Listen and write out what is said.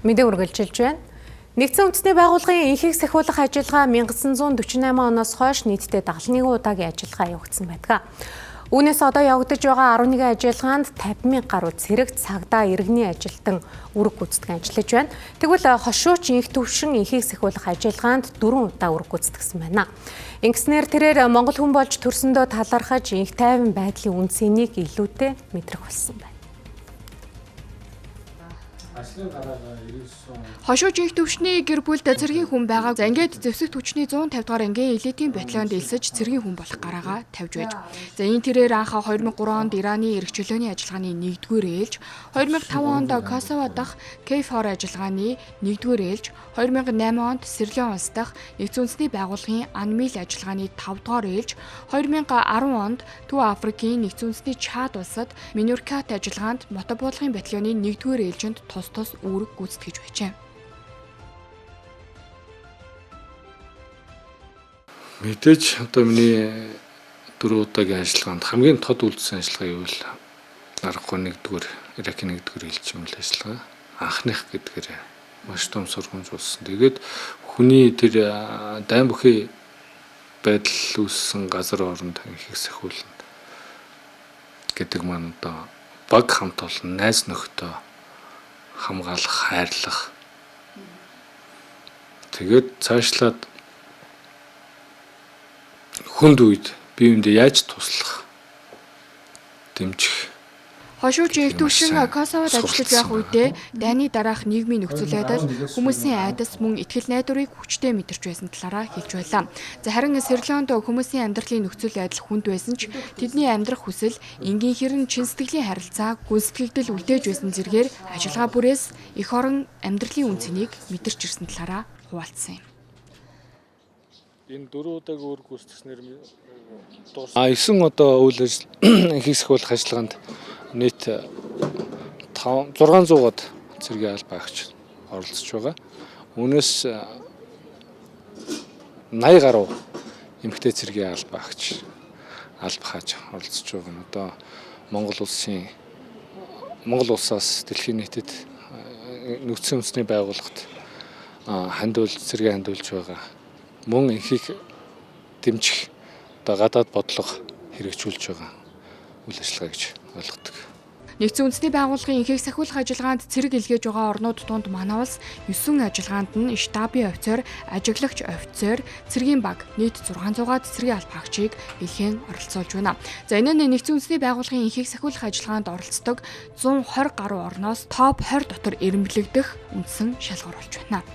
Мэдээ үргэлжилж байна. Нэгдсэн үндэсний байгууллагын энхийг сахиулах ажиллагаа 1948 оноос хойш нийтдээ 71 удаагийн ажиллагаа явагдсан байдаг. Үүнээс одоо явагдаж байгаа 11 ажиллагаанд 50,000 гаруй цэрэг цагдаа иргэний ажилтан үүрэг гүйцэтгэн ажиллаж байна. Тэгвэл хошууч инх төвшин энхийг сахиулах ажиллагаанд 4 удаа үүрэг гүйцэтгэсэн байна. Ингэснээр тэрээр Монгол хүн болж төрсөндөө талархаж инх тайван байдлын үндсэнийг илүүтэй мэдрэх болсон байна. Хошууч инх төвшний гэр бүлд цэргийн хүн байгаа. За ингээд зэвсэг түвшний 150 дугаар ангийн элитийн батальонд элсэж цэргийн хүн болох гараагаа тавьж байж. За энэ тэрээр анх 2003 онд Ираны эрх чөлөөний ажиллагааны 1-р ээлж, 2005 онд Косово дахь KFOR ажиллагааны 1-р ээлж, 2008 онд Сирлеон улс дахь Нэгдсэн үндэсний байгууллагын Анмил ажиллагааны 5-р ээлж, 2010 онд Төв Африкийн Нэгдсэн үндэсний Чад улсад Минюркат ажиллагаанд мотобуудлын батальоны 1-р ээлжинд тус үүрэг гүйцэтгэж байжээ. Мэдээж одоо миний 4 удаагийн ажиллагаанд хамгийн тод үлдсэн ажиллагаа юу вэ? Аргагүй 1-р Иракийн 1-р ээлжийн үйл ажиллагаа. Анхных гэдгээр маш том сургамж болсон. Тэгээд хүний тэр дайн бүхий байдал үүссэн газар оронд их сахиулна гэдэг маань одоо баг хамт олон найз нөхдөө хамгаалах, хайрлах. Тэгээд цаашлаад хүнд үед биеиндээ яаж туслах, дэмжих. Хошууч инх төвшин Косовод ажиллаж байх үедээ дайны дараах нийгмийн нөхцөл байдал, хүмүүсийн айдас мөн итгэл найдварыг хүчтэй мэдэрч байсан талаараа хэлж байлаа. За харин Сирлеонд хүмүүсийн амьдралын нөхцөл байдал хүнд байсан ч тэдний амьдрах хүсэл, энгийн хэрэн чин сэтгэлийн харилцаа, гүн сэтгэгдэл үлдээж байсан зэргээр ажиллагаа бүрээс эх орон амьдралын үнцнийг мэдэрч ирсэн талаараа хуваалцсан юм. Энэ 4 удаагийн үүрэг гүйцэтгснээр 9 одоо үйл ажил энхийг сахиулах ажиллагаанд нийт 600-аад цэргийн албаагч оролцож байгаа. Үүнээс 80 гаруй эмэгтэй цэргийн албаагч албахаж оролцож байгаа нь одоо Монгол улсаас дэлхийн нийтэд Нэгдсэн үндэсний байгууллагт цэргийн хандуулж байгаа. Мөн энхийг дэмжих одоо гадаад бодлого хэрэгжүүлж байгаа үйл ажиллагаа гэж ойлгодог. Нэгдсэн үндэсний байгууллагын энхийг сахиулах ажиллагаанд цэрэг илгээж байгаа орнууд донд манай улс 9 ажиллагаанд нь штабын офицер, ажиглагч офицер, цэргийн баг нийт 600-аад цэргийн албаагчийг илгээн оролцуулж байна. За энэ нь Нэгдсэн үндэсний байгууллагын энхийг сахиулах ажиллагаанд оролцдог 120 гаруй орноос топ 20 дотор эрэмблэгдэх үндсэн шалгуур болж байна.